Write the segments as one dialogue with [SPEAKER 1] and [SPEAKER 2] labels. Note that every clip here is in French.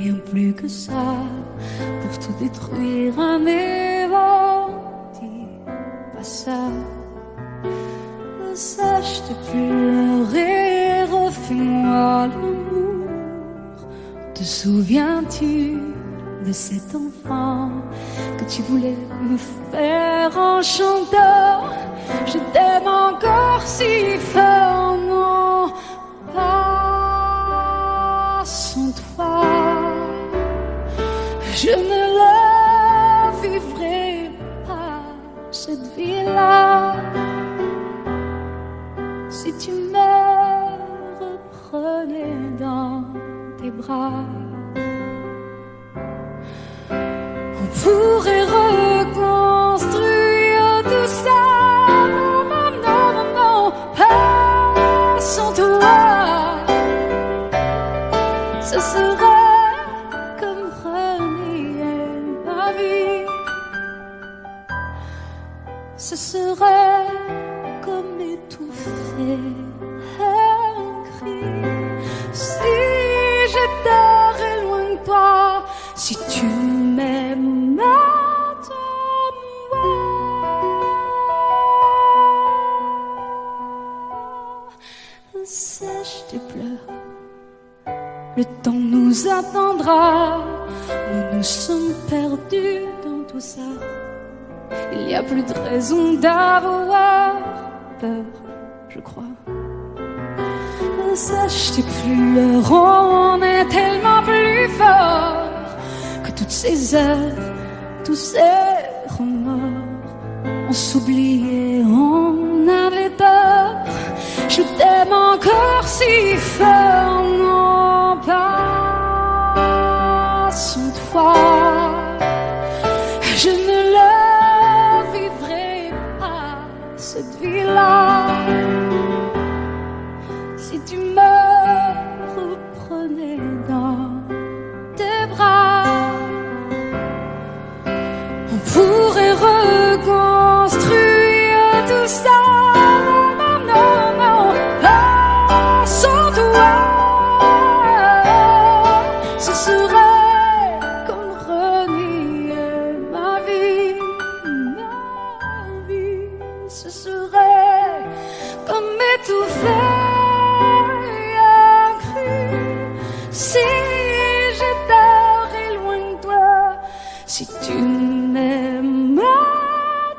[SPEAKER 1] bien plus que ça, pour tout détruire un évent. Dis pas ça. Sache de pleurer, refais-moi l'amour. Te souviens-tu de cet enfant que tu voulais me faire en chantant? Je t'aime encore si fort, non, pas sans toi. Je ne la vivrai pas, cette vie-là. Si tu me reprenais dans tes bras, on pourrait reconstruire tout ça. Non, non, non, non, non, pas sans toi. Ce serait comme renier ma vie. Ce serait comme étouffer un cri. Si j'étais loin de toi, si tu m'aimes, attends-moi. Sèche tes pleurs, le temps nous attendra. Nous nous sommes perdus dans tout ça. Il n'y a plus de raison d'avoir peur, je crois. Sache tes pleurs, on est tellement plus fort que toutes ces heures, tous ces remords. On s'oubliait, on avait tort. Je t'aime encore si fort, non, pas sans toi. Je ne la vivrai pas, cette vie-là. Si tu me reprenais dans tes bras, on pourrait reconstruire tout ça. Non, non, non, non, pas sans toi. Ce serait comme renier ma vie. Ce serait comme étouffer un cri. Si j'étais loin de toi, si tu m'aimes,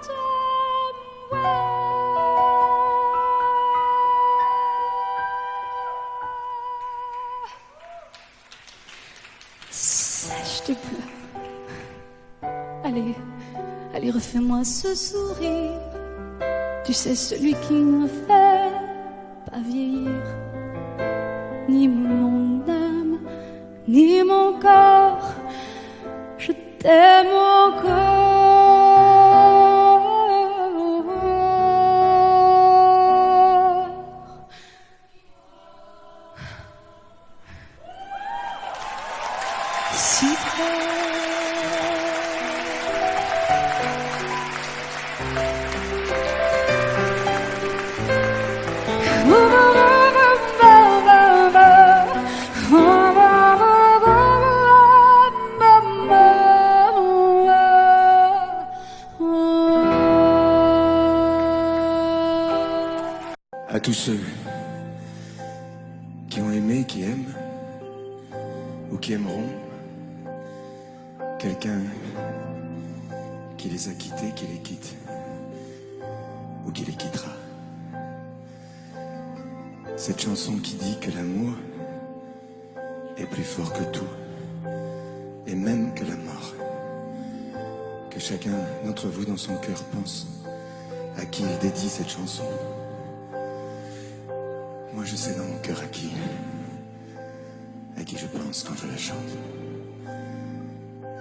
[SPEAKER 1] attends-moi. Sèche tes pleurs. Allez, allez, refais-moi ce sourire. Tu sais, celui qui me fait pas vieillir. Ni mon âme, ni mon corps. Je t'aime encore. Si fort.
[SPEAKER 2] À tous ceux qui ont aimé, qui aiment, ou qui aimeront, quelqu'un qui les a quittés, qui les quitte, ou qui les quittera. Cette chanson qui dit que l'amour est plus fort que tout, et même que la mort. Que chacun d'entre vous dans son cœur pense à qui il dédie cette chanson. Moi je sais dans mon cœur à qui je pense quand je la chante.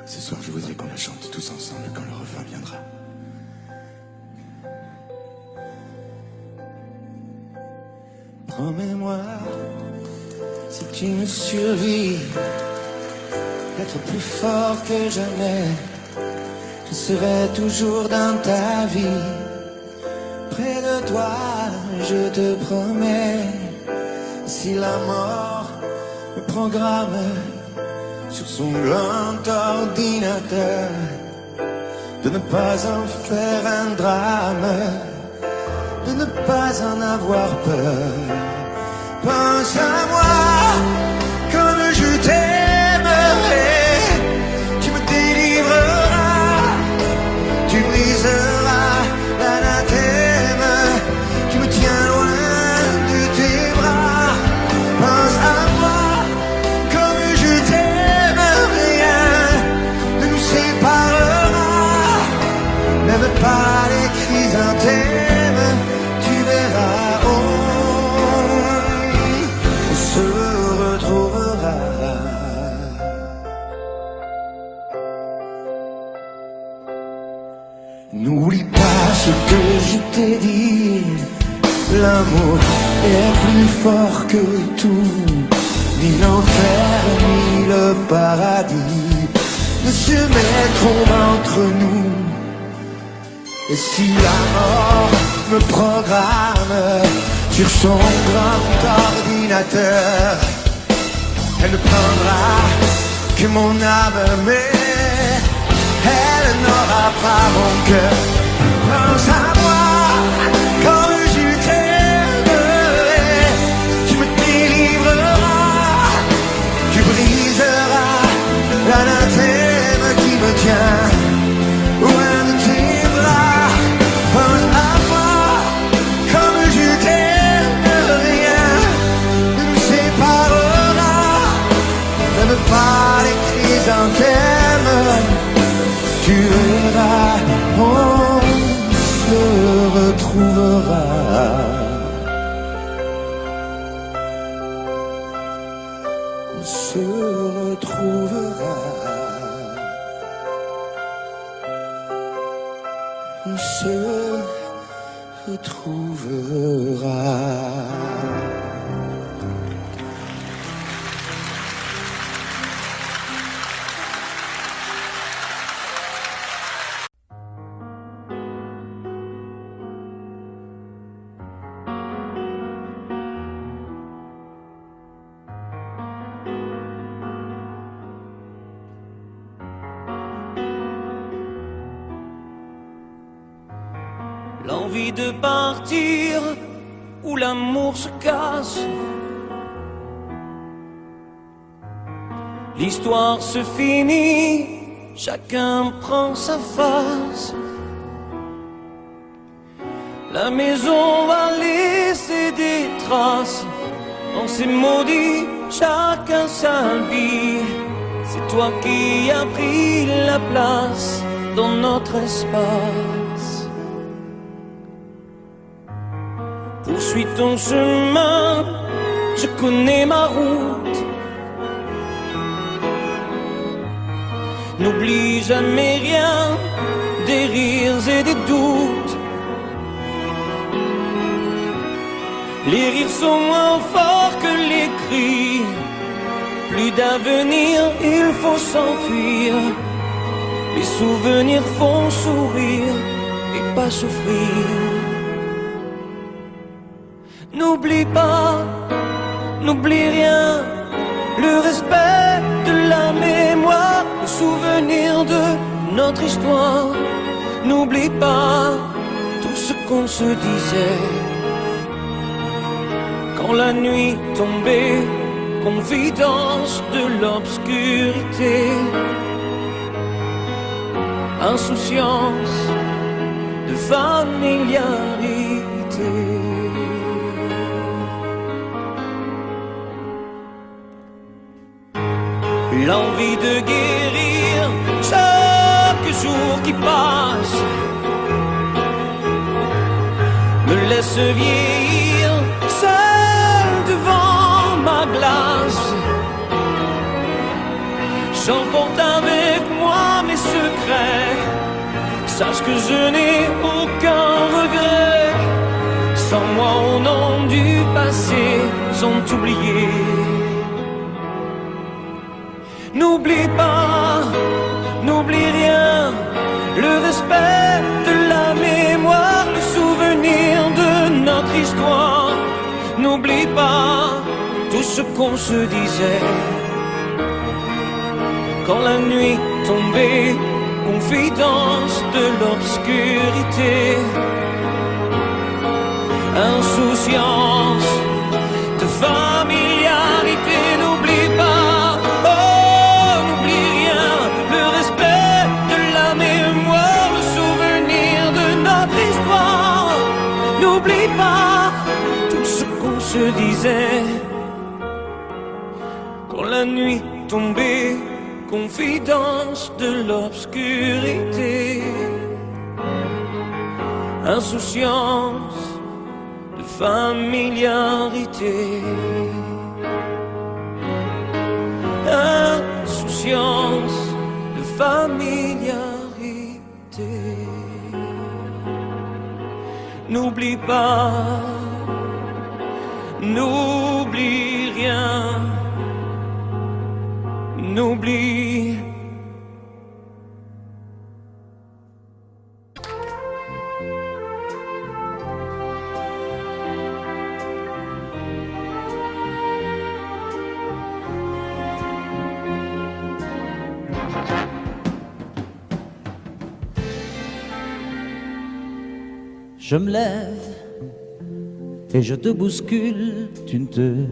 [SPEAKER 2] Ce soir je voudrais qu'on la chante tous ensemble quand le refrain viendra. Promets-moi, si tu me survis, d'être plus fort que jamais. Je serai toujours dans ta vie, près de toi, je te promets. Si la mort me programme, sur son grand ordinateur, de ne pas en faire un drame, de ne pas en avoir peur. Pense à moi comme je t'aimerai, tu me délivreras, tu briseras l'anathème, tu me tiens loin de tes bras. Pense à moi comme je t'aime, rien ne nous séparera, même pas les chrysanthèmes, tu verras, on se retrouvera. N'oublie pas ce que je t'ai dit, l'amour est plus fort que tout, ni l'enfer ni le paradis ne se mettront entre nous. Et si la mort me programme sur son grand ordinateur, elle ne prendra que mon âme, mais elle n'aura pas mon cœur. Pense à moi comme je t'aimerai, tu me délivreras, tu briseras l'anathème qui me tient loin de tes bras. Pense à moi comme je t'aime, rien ne nous séparera, même pas les chrysanthèmes, tu verras, on se retrouvera. On se retrouvera. On se retrouvera.
[SPEAKER 3] L'envie de partir où l'amour se casse, l'histoire se finit, chacun prend sa face. La maison va laisser des traces, on s'est maudit, chacun sa vie. C'est toi qui as pris la place dans notre espace. Poursuis ton chemin, je connais ma route. N'oublie jamais rien, des rires et des doutes. Les rires sont moins forts que les cris. Plus d'avenir, il faut s'enfuir. Les souvenirs font sourire et pas souffrir. N'oublie pas, n'oublie rien, le respect de la mémoire, le souvenir de notre histoire. N'oublie pas tout ce qu'on se disait quand la nuit tombait, confidence de l'obscurité, insouciance de familiarité. L'envie de guérir chaque jour qui passe me laisse vieillir seul devant ma glace. J'emporte avec moi mes secrets, sache que je n'ai aucun regret. Sans moi au nom du passé sont oubliés. N'oublie pas, n'oublie rien, le respect de la mémoire, le souvenir de notre histoire. N'oublie pas tout ce qu'on se disait quand la nuit tombait, confidence de l'obscurité, insouciance de familiarité. N'oublie pas, oh n'oublie rien, le respect de la mémoire, le souvenir de notre histoire. N'oublie pas tout ce qu'on se disait quand la nuit tombait, confidence de l'obscurité, insouciance de familiarité, insouciance de familiarité. N'oublie pas, n'oublie rien, n'oublie.
[SPEAKER 4] Je me lève et je te bouscule, tu ne te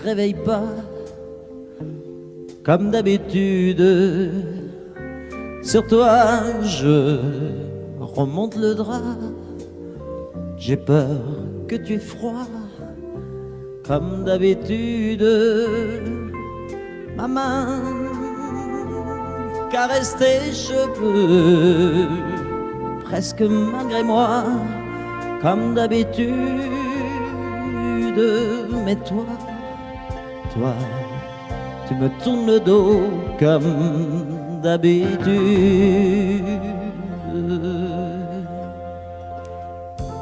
[SPEAKER 4] réveilles pas comme d'habitude. Sur toi je remonte le drap, j'ai peur que tu aies froid comme d'habitude. Ma main caresse tes cheveux, presque malgré moi, comme d'habitude. Mais toi, tu me tournes le dos comme d'habitude.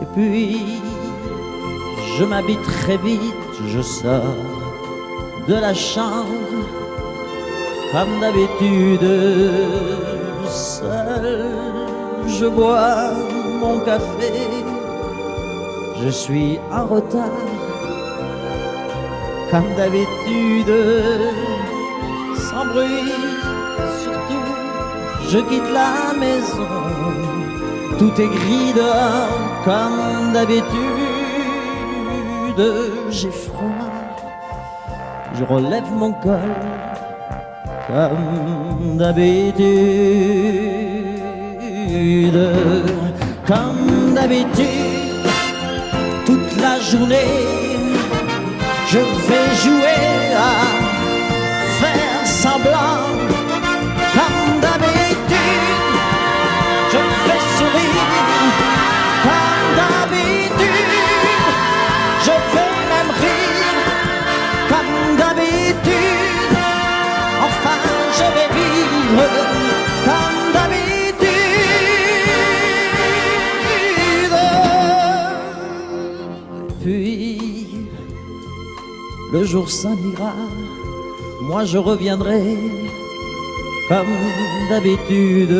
[SPEAKER 4] Et puis, je m'habille très vite, je sors de la chambre comme d'habitude. Seul, je bois mon café, je suis en retard, comme d'habitude, sans bruit, surtout, je quitte la maison, tout est gris dehors, comme d'habitude, j'ai froid, je relève mon col, comme d'habitude. Comme d'habitude, toute la journée, je vais jouer à faire semblant. Comme d'habitude, je fais sourire. Comme d'habitude, je vais même rire. Comme d'habitude, enfin je vais vivre. Comme d'habitude. Puis, le jour s'en ira, moi je reviendrai, comme d'habitude,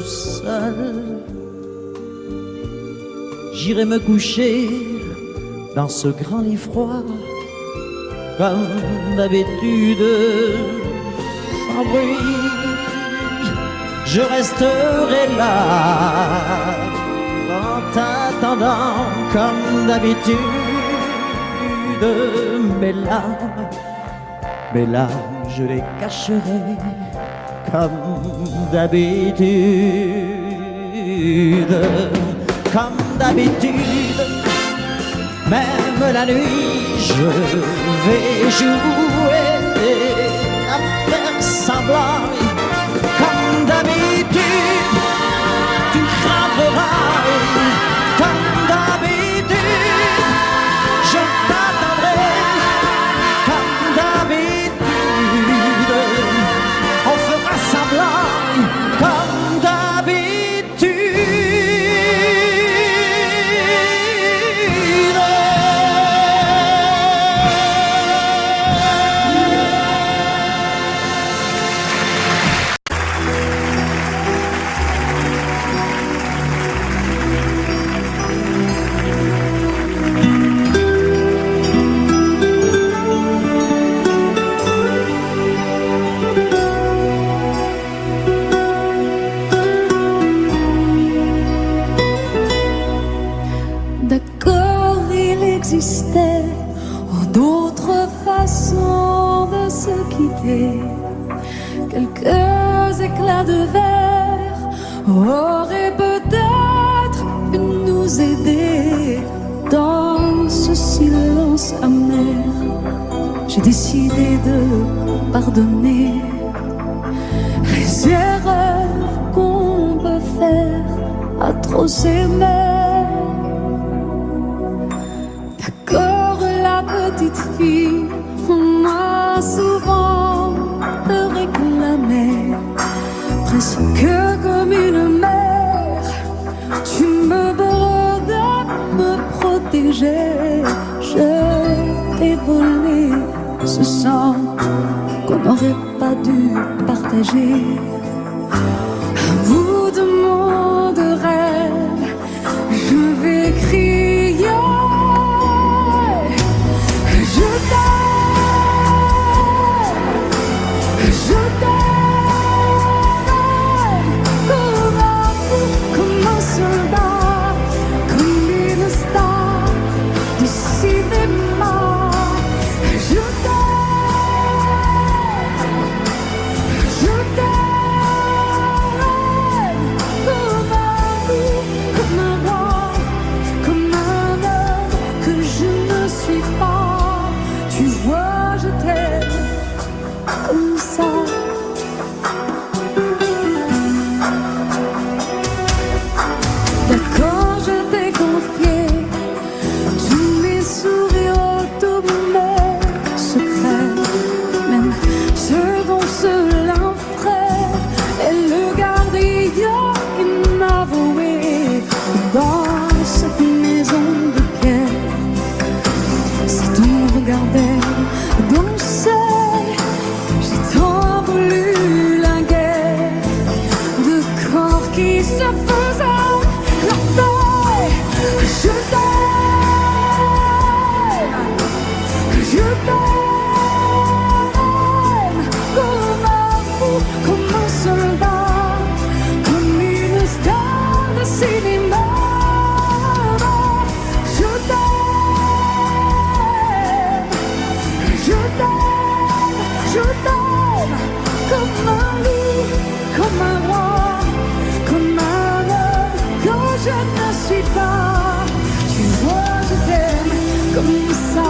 [SPEAKER 4] seul. J'irai me coucher dans ce grand lit froid, comme d'habitude, sans bruit. Je resterai là, en t'attendant comme d'habitude. Mes larmes, je les cacherai comme d'habitude. Comme d'habitude, même la nuit, je vais jouer à faire semblant. Comme d'habitude, tu rentreras. Comme d'habitude, je t'attendrai. Comme d'habitude, on fera semblant. Comme d'habitude.
[SPEAKER 1] quelques éclats de verre auraient peut-être pu nous aider dans ce silence amer. J'ai décidé de pardonner les erreurs qu'on peut faire à trop s'aimer. D'accord, la petite fille, on m'a souvent réclamé, presque comme une mère. Tu me dois de me protéger. Je t'ai volé ce sang qu'on n'aurait pas dû partager. Un bout de monde rêve, je vais crier. Je t'aime, je t'aime, comme un fou, comme un soldat, comme une star du cinéma. Je t'aime, comme un fou, comme un roi, comme un homme que je ne suis pas. Tu vois, je t'aime comme ça. D'accord, je t'ai confié tous mes sourires, tous mes secrets, même ceux dont seul un frère est le gardien inavoué dans cette maison de pierre. Si ton regardait danser, j'ai tant voulu la guerre de corps qui se faisaient la paix. Je t'aime, comme un fou, comme un soldat, comme une star de cinéma. Je t'aime, je t'aime, je t'aime, comme un loup, comme un roi, comme un homme que je ne suis pas. Tu vois, je t'aime comme ça.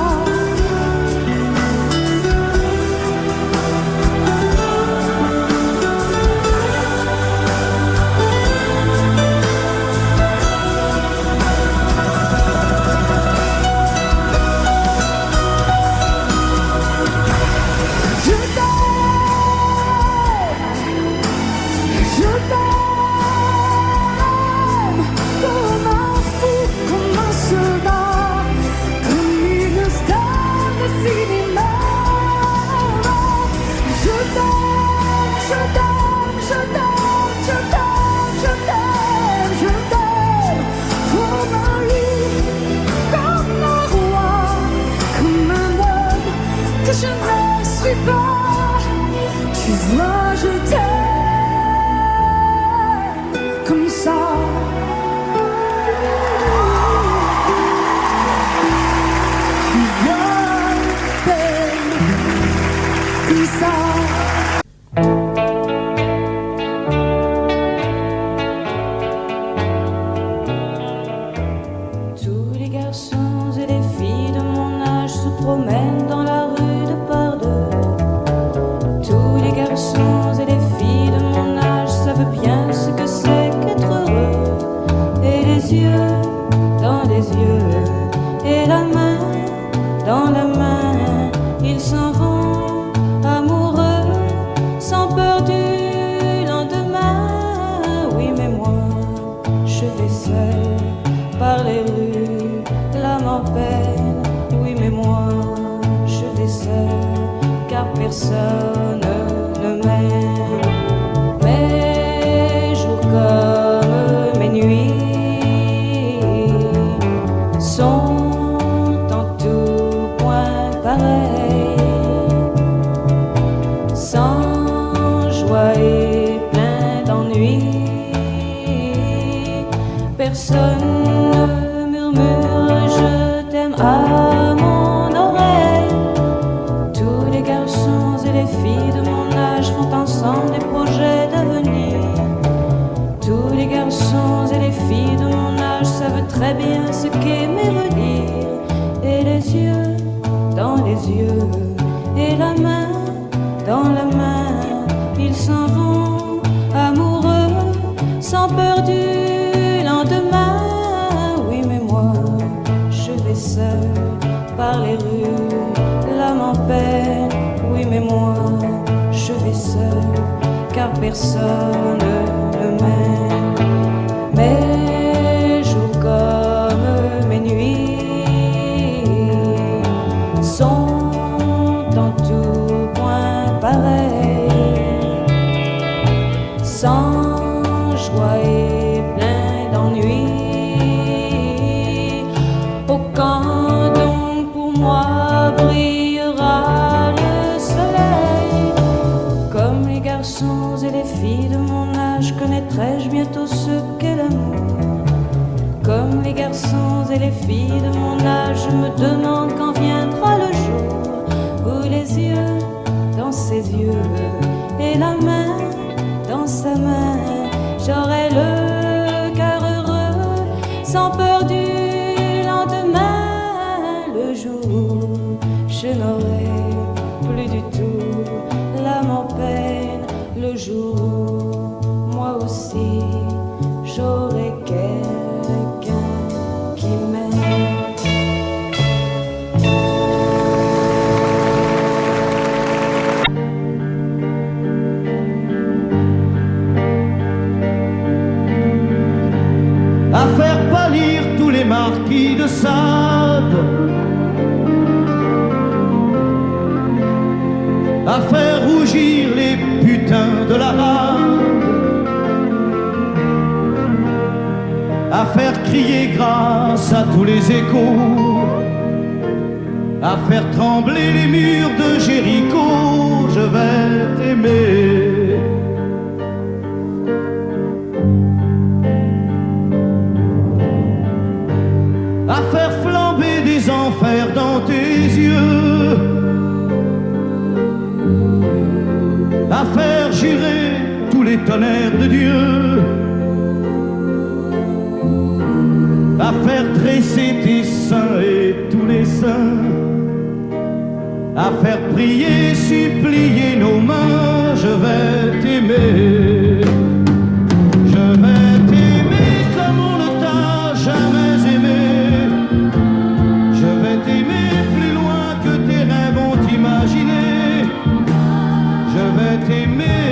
[SPEAKER 1] Je t'aime, comme un fou, comme un soldat, comme une star de cinéma. Je t'aime, je t'aime, je t'aime, je t'aime, je t'aime, je t'aime, comme un loup, comme un roi, comme un homme que je ne suis pas. Tu vois, je t'aime comme ça. Tu vois, je t'aime comme ça.
[SPEAKER 5] Tous les garçons et les filles de mon âge se promènent dans la rue de par deux. Tous les garçons et les filles de mon âge savent bien ce que c'est qu'être heureux. Et les yeux dans les yeux, et la main dans la main, ils s'en vont amoureux, sans peur du lendemain. Oui, mais moi, je vais seul par les rues, l'âme en peine. Oui, mais moi, je vais seul, car personne ne m'aime. Mes jours comme mes nuits sont en tout point pareils, sans joie et plein d'ennui. Personne ne murmure je t'aime à mon oreille. Tous les garçons et les filles de mon âge font ensemble des projets d'avenir. Tous les garçons et les filles de mon âge savent très bien ce qu'aimer veut dire. Et les yeux dans les yeux, et la main dans la main, ils s'en vont amoureux, sans peur du lendemain. Oui, mais moi, je vais seul par les rues, l'âme en peine. Oui, mais moi, je vais seul, car personne ne m'aime. Mes jours comme mes nuits sont en tout point pareils, sans joie et plein d'ennui. Oh, quand donc pour moi brillera le soleil? Comme les garçons et les filles de mon âge, connaîtrai-je bientôt ce qu'est l'amour. Comme les garçons et les filles de mon âge, je me demande quand viendra le jour où les yeux dans ses yeux et la main dans sa main, j'aurai le cœur heureux, sans peur du lendemain. Le jour où je n'aurai plus du tout l'âme en peine, le jour où moi aussi j'aurai quelqu'un qui m'aime.
[SPEAKER 6] À faire pâlir tous les marquis de Sade, à faire rougir les putains de la rade, à faire crier grâce à tous les échos, à faire trembler les murs de Jéricho. Je vais t'aimer. À faire flamber des enfers dans tes yeux, à faire jurer tous les tonnerres de Dieu, à faire dresser tes seins et tous les saints, à faire prier, supplier nos mains. Je vais t'aimer. Je vais t'aimer comme on ne t'a jamais aimé. Je vais t'aimer plus loin que tes rêves ont imaginé. Je vais t'aimer,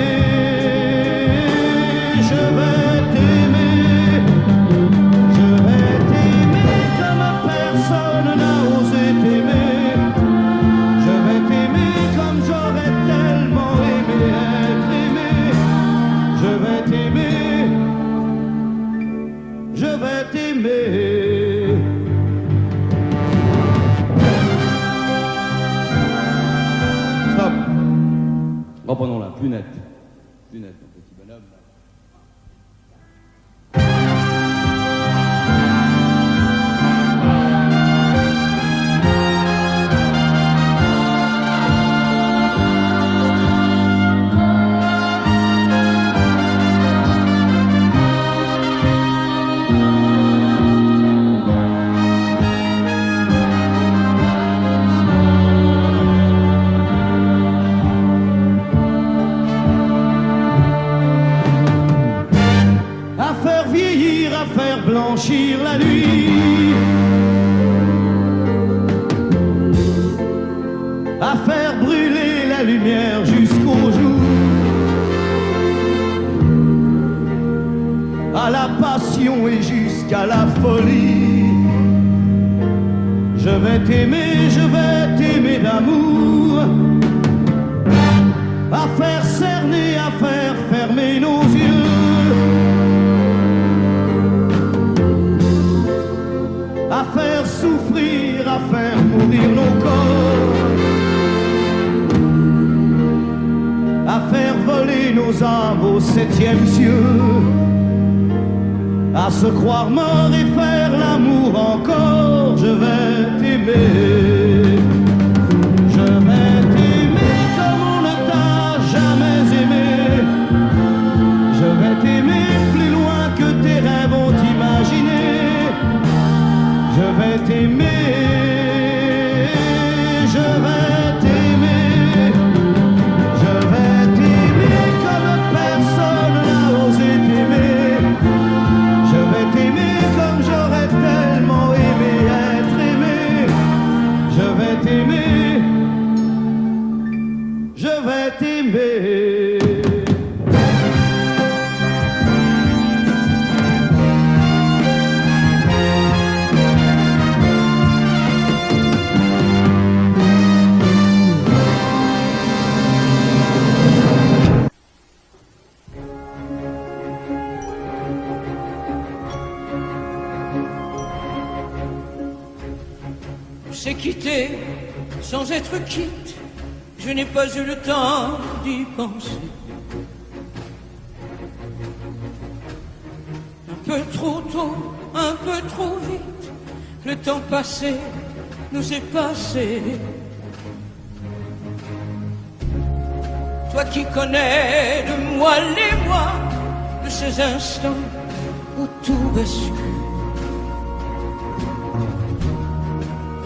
[SPEAKER 6] je vais t'aimer. Je vais t'aimer comme personne n'a osé t'aimer. Je vais t'aimer comme j'aurais tellement aimé être aimé. Je vais t'aimer, je vais t'aimer. Stop. Reprenons-la, plus net. Plus net, mon petit bonhomme. À faire vieillir, à faire blanchir la nuit, à faire brûler la lumière jusqu'au jour, à la passion et jusqu'à la folie. Je vais t'aimer d'amour, à faire cerner, à faire fermer nos yeux, à faire souffrir, à faire mourir nos corps, à faire voler nos âmes au 7e cieux, à se croire mort et faire l'amour encore. Je vais t'aimer. Je vais t'aimer comme on ne t'a jamais aimé. vais t'aimer plus loin que tes rêves ont imaginé. Je vais t'aimer, je vais t'aimer, je vais t'aimer comme personne n'a osé t'aimer. Je vais t'aimer comme j'aurais tellement aimé être aimé. Je vais t'aimer, je vais t'aimer.
[SPEAKER 3] C'est quitté sans être quitte, je n'ai pas eu le temps d'y penser. Un peu trop tôt, un peu trop vite, le temps passé nous est passé. Toi qui connais de moi les mois, de ces instants où tout bascule.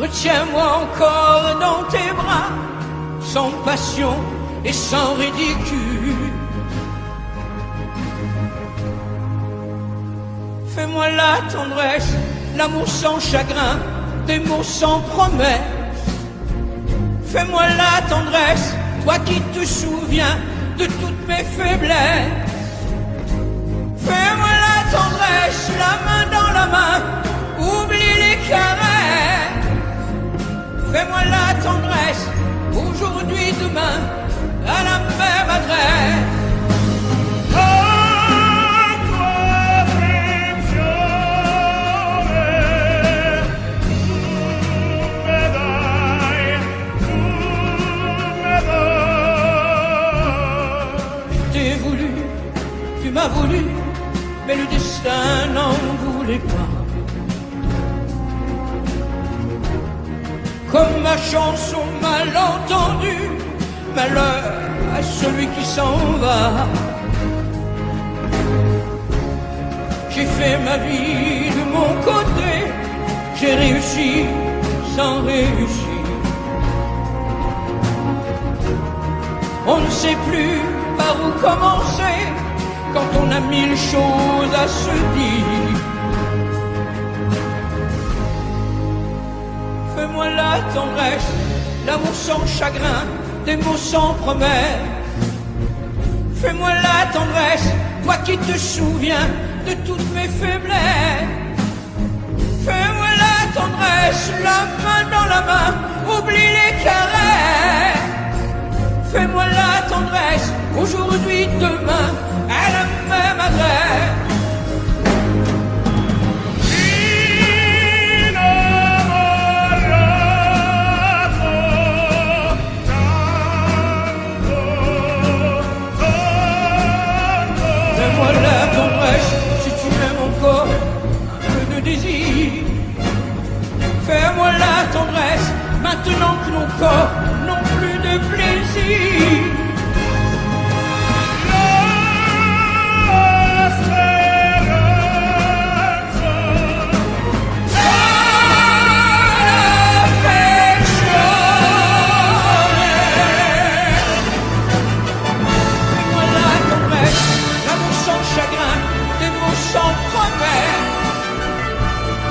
[SPEAKER 3] Retiens-moi encore dans tes bras, sans passion et sans ridicule. Fais-moi la tendresse, l'amour sans chagrin, des mots sans promesse. Fais-moi la tendresse, toi qui te souviens de toutes mes faiblesses. Fais-moi la tendresse, la main dans la main, oublie les caresses. Fais-moi la tendresse, aujourd'hui, demain, à la même adresse. Je t'ai voulu, tu m'as voulu, mais le destin n'en voulait pas. Comme ma chanson mal entendue, malheur à celui qui s'en va. J'ai fait ma vie de mon côté, j'ai réussi sans réussir. On ne sait plus par où commencer quand on a mille choses à se dire. Fais-moi la tendresse, l'amour sans chagrin, des mots sans promesse. Fais-moi la tendresse, toi qui te souviens de toutes mes faiblesses. Fais-moi la tendresse, la main dans la main, oublie les caresses. Fais-moi la tendresse, aujourd'hui, demain, à la même adresse. Fais-moi la tendresse, si tu m'aimes encore, un peu de désir. Fais-moi la tendresse, maintenant que nos corps n'ont plus de plaisir.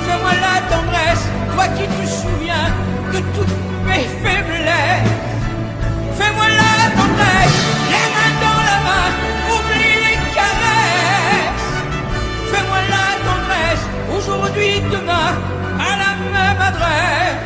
[SPEAKER 3] Fais-moi la tendresse, toi qui te souviens de toutes mes faiblesses. Fais-moi la tendresse, les mains dans la main, oublie les caresses. Fais-moi la tendresse, aujourd'hui, demain, à la même adresse.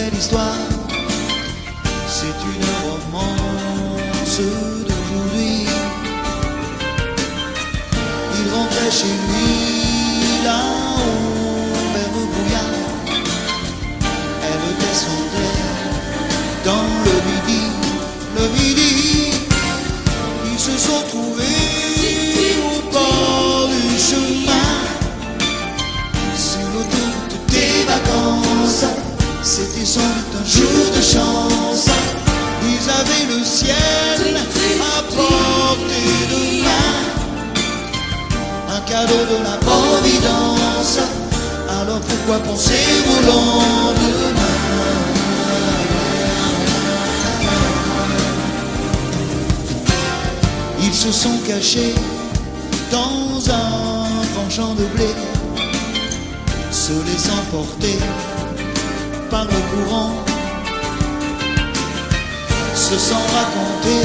[SPEAKER 2] belle histoire. C'est une romance d'aujourd'hui. Il rentrait chez lui là-haut vers le brouillard. Elle descendait dans le midi. Le midi, ils se sont trouvés au bord du chemin. Sur l'autoroute des vacances, c'était sans doute un jour de chance. Ils avaient le ciel à portée de main, un cadeau de la Providence. Alors pourquoi penser au lendemain? Ils se sont cachés dans un grand champ de blé, se laissant porter par le courant, se sont raconter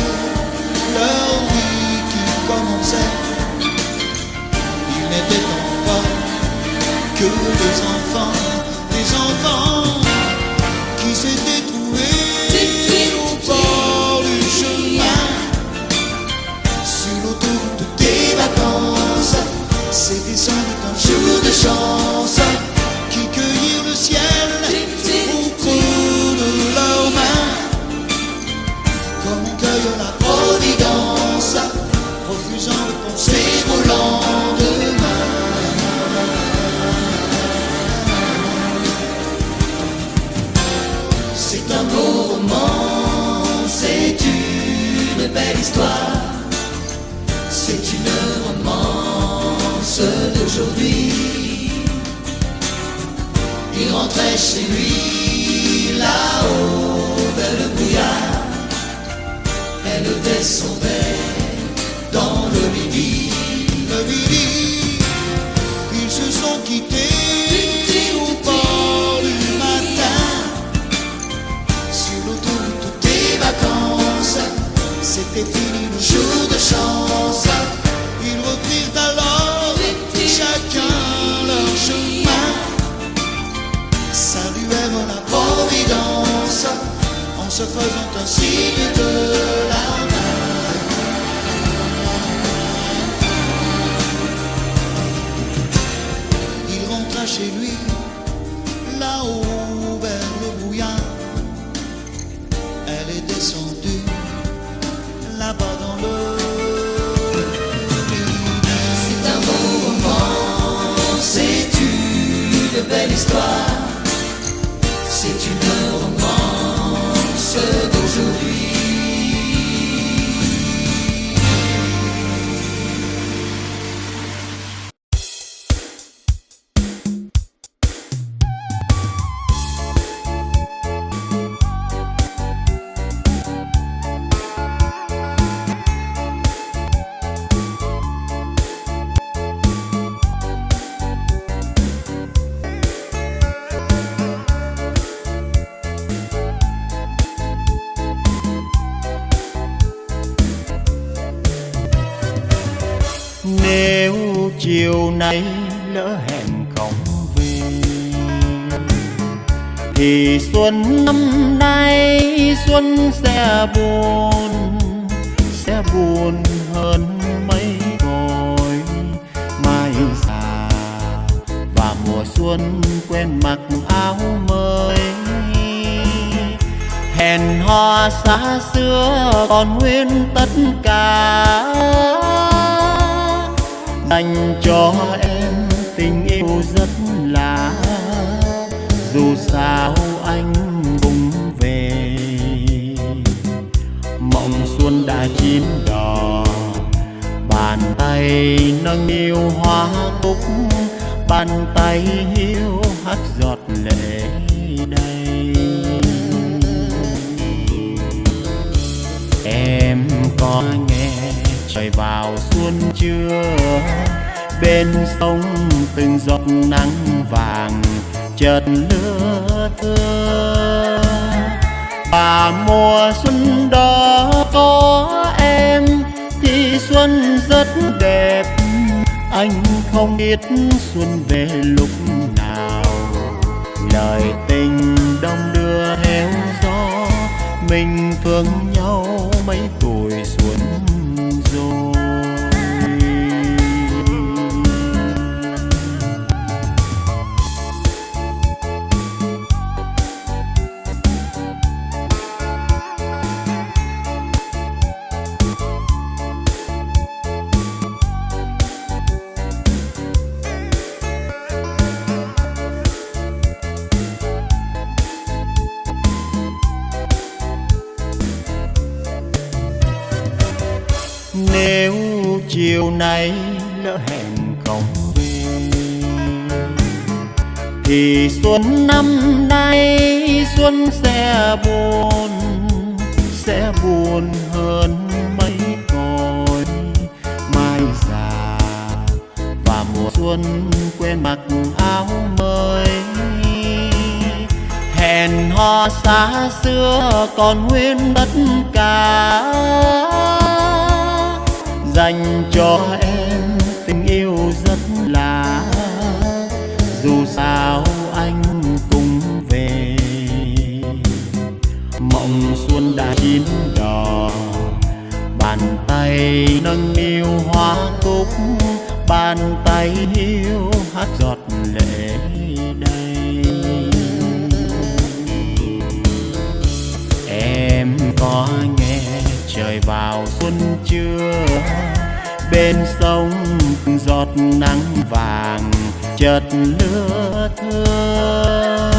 [SPEAKER 2] leur vie qui commençait. Ils n'étaient encore que des enfants qui s'étaient trouvés au bord du chemin. Sur l'autoroute des vacances, c'était sans doute un jour de chance, qui cueillirent le ciel au creux de leurs mains, comme on cueille la Providence, refusant de penser au lendemain. C'est un beau roman, c'est une belle histoire. C'est une romance d'aujourd'hui. Il rentrait chez lui là-haut vers le brouillard. Elle descendait dans le midi. Le midi, ils se sont quittés au bord du matin. Sur l'autoroute des vacances, c'était fini le jour de chance. Ils reprirent alors chacun leur chemin, saluèrent la Providence en se faisant un signe de la main. Il rentra chez lui là-haut vers le brouillard. Elle est descendue là-bas dans le midi. C'est un beau roman, c'est une belle histoire. C'est une romance d'aujourd'hui.
[SPEAKER 6] Nếu chiều nay lỡ hẹn không về, thì xuân năm nay xuân sẽ buồn hơn mấy rồi. Mai già và mùa xuân quen mặc áo mới, hẹn hò xa xưa còn nguyên tất cả, dành cho em tình yêu rất lạ. Dù sao anh cũng về, mộng xuân đã chín đỏ. Bàn tay nâng niu hoa cúc, bàn tay hiu hắt giọt lệ đầy. Em có nghe trời vào xuân chưa? Bên sông từng giọt nắng vàng chợt lưa thưa. Và mùa xuân đó có em thì xuân rất đẹp. Anh không biết xuân về lúc nào, lời tình đông đưa
[SPEAKER 2] mình thương nhau mấy tuổi xuân rồi. Nếu chiều nay lỡ hẹn không về thì xuân năm nay xuân sẽ buồn hơn mấy cõi mai già, và mùa xuân quên mặc áo mới. Hẹn hò xa xưa còn nguyên tất cả, dành cho em tình yêu rất lạ. Dù sao anh cũng về, mộng xuân đã chín đỏ. Bàn tay nâng niu hoa cúc, bàn tay hiu hát giọt lệ đây. Em có nghe trời vào xuân chưa? Bên sông giọt nắng vàng chợt lưa thưa,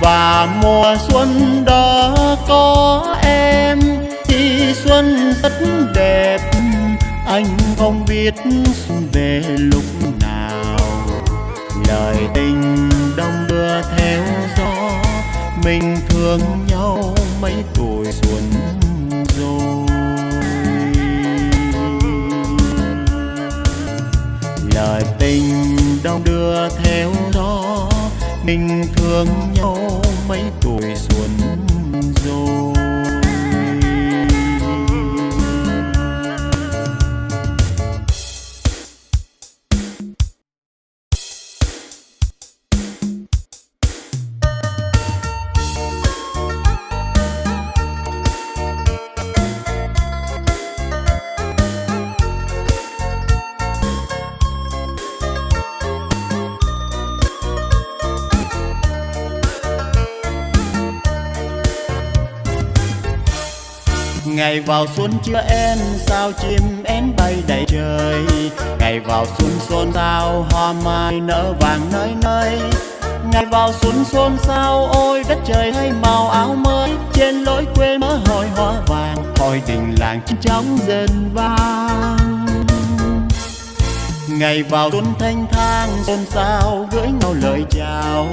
[SPEAKER 2] và mùa xuân đó có em thì xuân rất đẹp. Anh không biết xuân về lúc nào, lời tình đông đưa theo gió. Mình thương nhau mấy tuổi xuân rồi. Lời tình đông đưa theo gió, mình thương nhau mấy tuổi xuân rồi. Ngày vào xuân chưa én sao chim én bay đầy trời. Ngày vào xuân xôn xao hoa mai nở vàng nơi nơi. Ngày vào xuân xôn xao ôi đất trời thay màu áo mới. Trên lối quê mơ hồi hoa vàng, hồi đình làng chim chóng dần vang. Ngày vào xuân thanh thang xôn xao gửi nhau lời chào.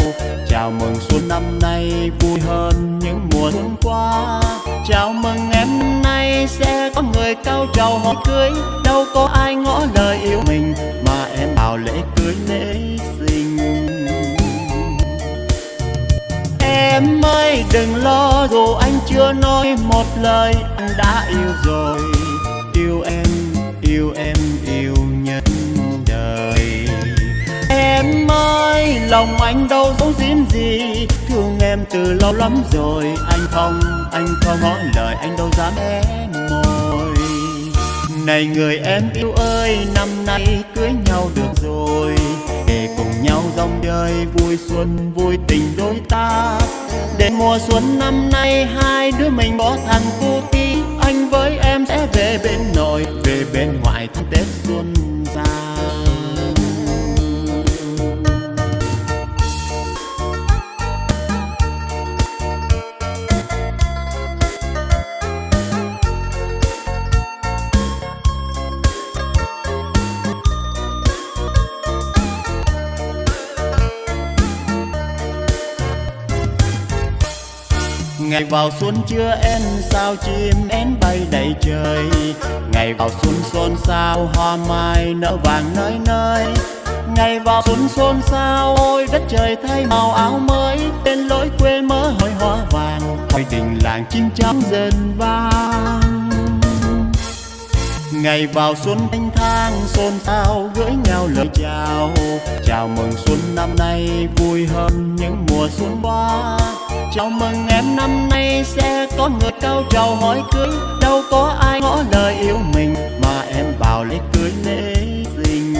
[SPEAKER 2] Chào mừng xuân năm nay vui hơn những mùa xuân qua. Chào mừng em nay sẽ có người cao trầu họ cưới. Đâu có ai ngỏ lời yêu mình mà em vào lễ cưới lễ sinh. Em ơi đừng lo dù anh chưa nói một lời, anh đã yêu rồi. Yêu em, yêu em, yêu nhất đời. Em ơi lòng anh đâu giấu giếm gì, thương em từ lâu lắm rồi. Anh không ngỏ lời, anh đâu dám hé môi. Này người em yêu ơi, năm nay cưới nhau được rồi, để cùng nhau dòng đời vui xuân vui tình đôi ta. Để mùa xuân năm nay hai đứa mình bỏ thằng cu tí. Anh với em sẽ về bên nội, về bên ngoại thăm Tết xuân ra. Ngày vào xuân chưa én sao chim én bay đầy trời. Ngày vào xuân xôn xao hoa mai nở vàng nơi nơi. Ngày vào xuân xôn xao ôi đất trời thay màu áo mới. Tên lối quê mơ hồi hoa vàng, hồi đình làng chim chóng dần vang. Ngày vào xuân thanh thang xôn xao gửi nhau lời chào. Chào mừng xuân năm nay vui hơn những mùa xuân qua.
[SPEAKER 7] chào mừng em năm nay sẽ có người cao trào hỏi cưới. Đâu có ai ngỏ lời yêu mình mà em bảo lễ cưới lễ tình.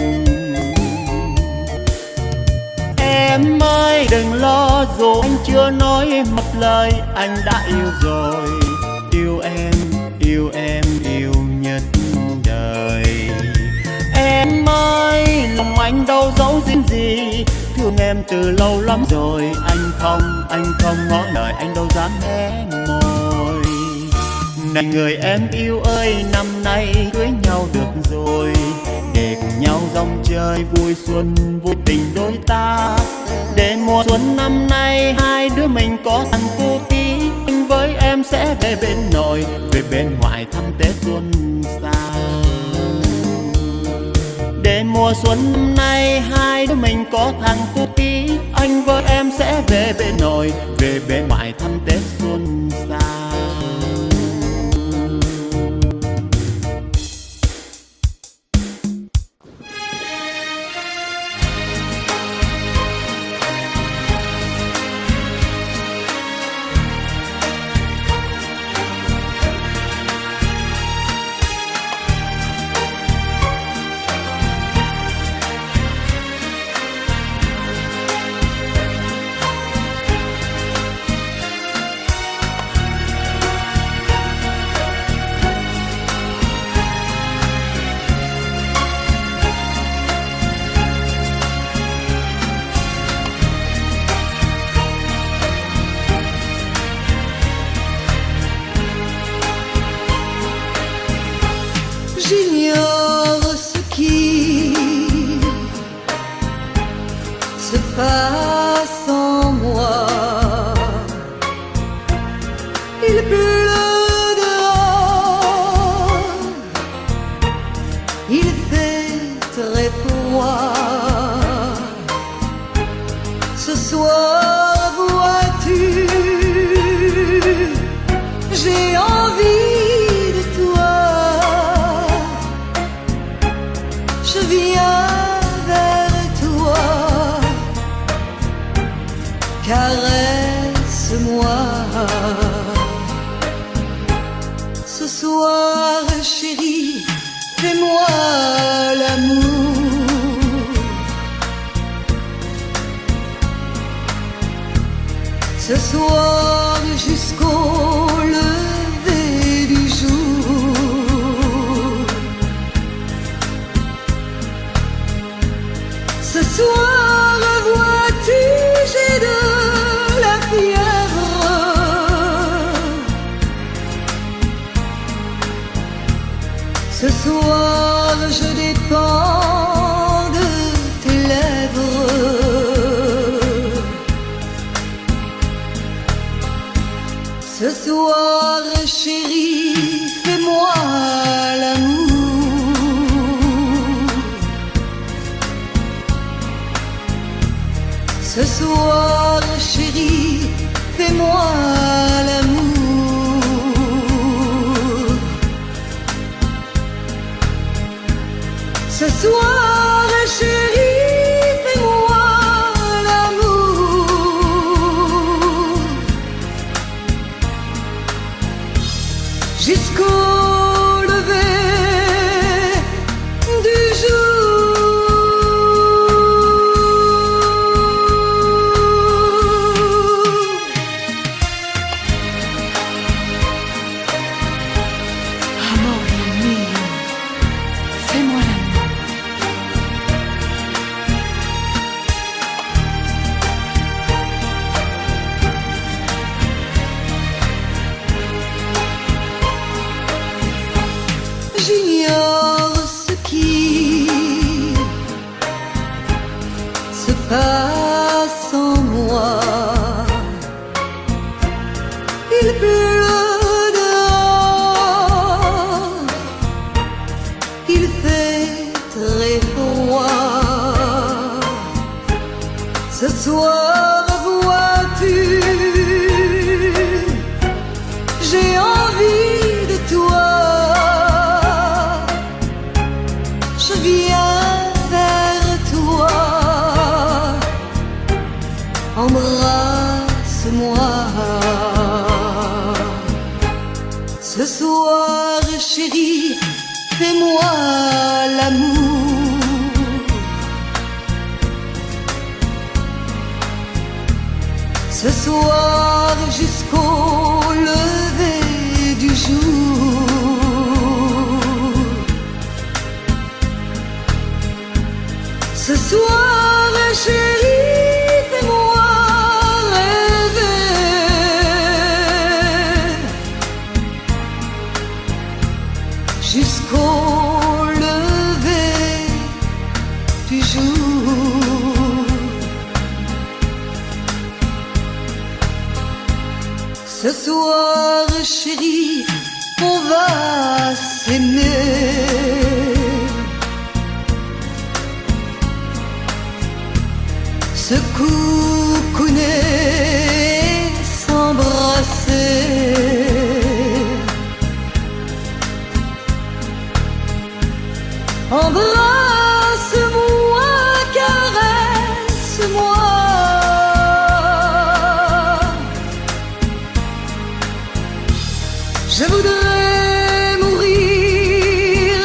[SPEAKER 7] Em ơi đừng lo dù anh chưa nói một lời, anh đã yêu rồi. Yêu em, yêu nhất đời. Em ơi lòng anh đâu giấu giếm gì, thương em từ lâu lắm rồi. Anh không ngỏ lời, anh đâu dám hé môi. Này người em yêu ơi, năm nay cưới nhau được rồi, để cùng nhau dòng chơi vui xuân vui tình đôi ta. Để mùa xuân năm nay hai đứa mình có thằng cô tí, anh với em sẽ về bên nội, về bên ngoại thăm Tết xuân xa. Để mùa xuân năm nay hai đứa mình có thằng cô tí, anh với em sẽ về bên nội, về bên ngoại thăm Tết xuân xa.
[SPEAKER 8] J'ignore ce qui se passe en moi. Il pleut dehors, il fait très froid. Ce soir, vois-tu, j'ai envie de toi. Je viens vers toi, caresse-moi. Ce soir, chérie, fais-moi l'amour. Ce soir, jusqu'au lever du jour. Ce soir, vois-tu, j'ai de la fièvre. Ce soir, je dépends de tes lèvres. Ce soir, chérie, fais-moi l'amour. Ce soir, chérie, fais-moi l'amour. Ce soir, chérie, fais-moi l'amour. Jusqu'au lever du jour.
[SPEAKER 1] Amor mio, fais-moi l'amour.
[SPEAKER 8] J'ignore ce qui se passe en moi. Il pleut dehors, il fait très froid. Ce soir, vois-tu, j'ai envie de toi. Je viens vers toi, embrasse-moi. Ce soir, chérie, fais-moi l'amour. Ce soir jusqu'au lever du jour. Ce soir, chérie, fais-moi rêver. Jusqu'au lever du jour. Ce soir, chérie, on va s'aimer. Se coucouner, s'embrasser. Embrasse-moi, caresse-moi. Je voudrais mourir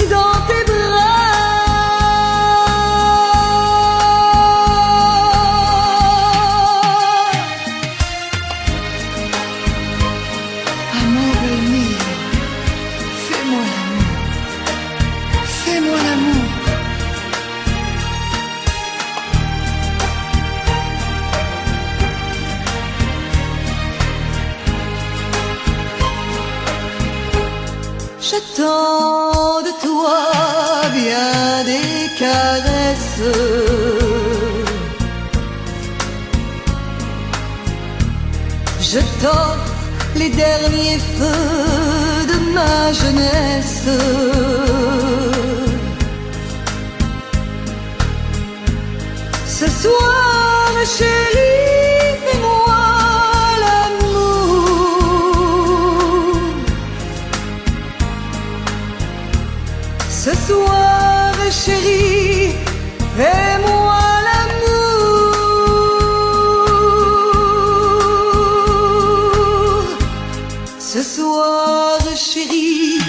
[SPEAKER 8] dans tes bras. Amore mio, fais-moi l'amour. Fais-moi l'amour. J'attends de toi bien des caresses. Je t'offre les derniers feux de ma jeunesse. Ce soir, chérie, fais-moi l'amour. Ce soir, chérie, fais-moi l'amour. Ce soir, chérie,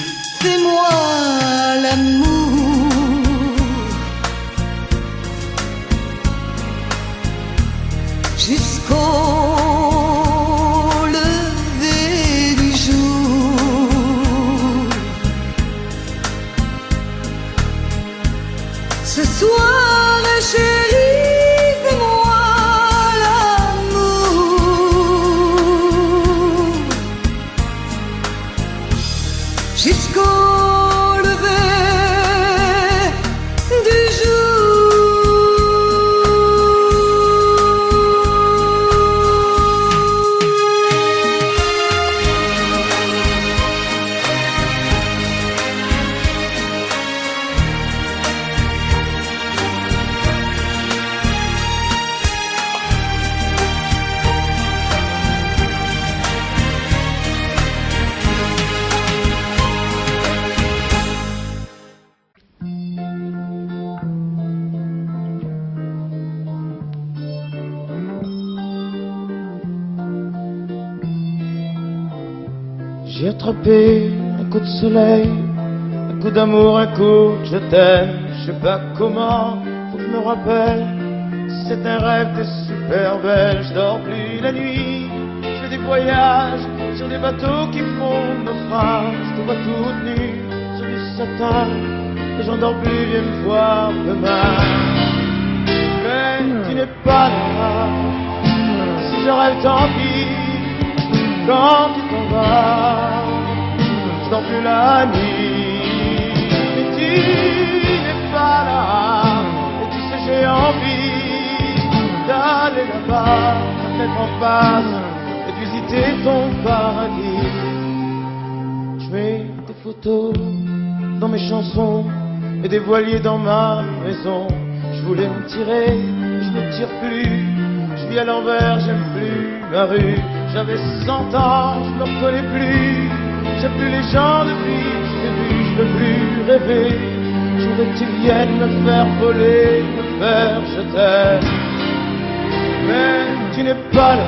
[SPEAKER 8] fais-moi l'amour. Jusqu'au lever du jour. Ce soir, chérie, fais-moi l'amour. Jusqu'au lever du
[SPEAKER 6] J'ai attrapé un coup de soleil, un coup d'amour, un coup de je t'aime. Je sais pas comment, faut que je me rappelle. C'est un rêve, t'es super belle. Je dors plus la nuit, je fais des voyages sur des bateaux qui font naufrage. Je te vois toute nue sur du satin et j'en dors plus, viens me voir demain. Mais tu n'es pas là, si je rêve tant pis. Quand tu t'en vas, je dors plus la nuit. Mais tu n'es pas là, et tu sais j'ai envie d'aller là-bas, te mettre en face et de visiter ton paradis. Je mets des photos dans mes chansons et des voiliers dans ma maison. Je voulais me tirer, je ne tire plus. Je vis à l'envers, j'aime plus ma rue. J'avais 100 ans, je ne reconnais plus. J'aime plus les gens depuis que je t'ai vu, je veux plus rêver. Je voudrais que tu viennes me faire voler, me faire je t'aime. Mais tu n'es pas là,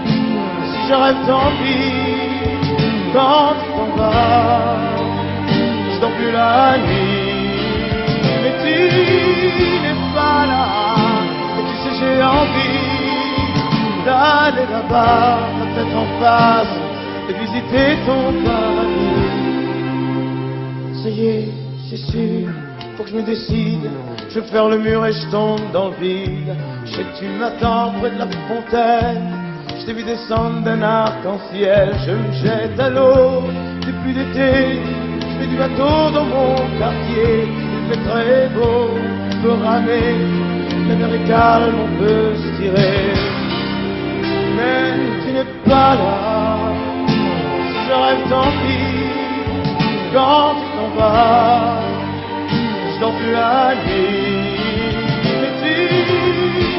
[SPEAKER 6] si je rêve tant pis. quand tu t'en vas, je dors plus la nuit, mais tu n'es pas là. Et tu sais, j'ai envie d'aller là-bas, la tête en face, et visiter ton paradis. Ça y est, c'est sûr, faut que je me décide. Je vais faire le mur et je tombe dans le vide. Je sais que tu m'attends près de la fontaine. Je t'ai vu descendre d'un arc-en-ciel. Je me jette à l'eau, c'est plus d'été. Je fais du bateau dans mon quartier. Il fait très beau, on peut ramer. La mer est calme, on peut se tirer. Mais tu n'es pas là. Si je rêve, tant pis. Quand tu t'en vas, je dors plus la nuit, mais tu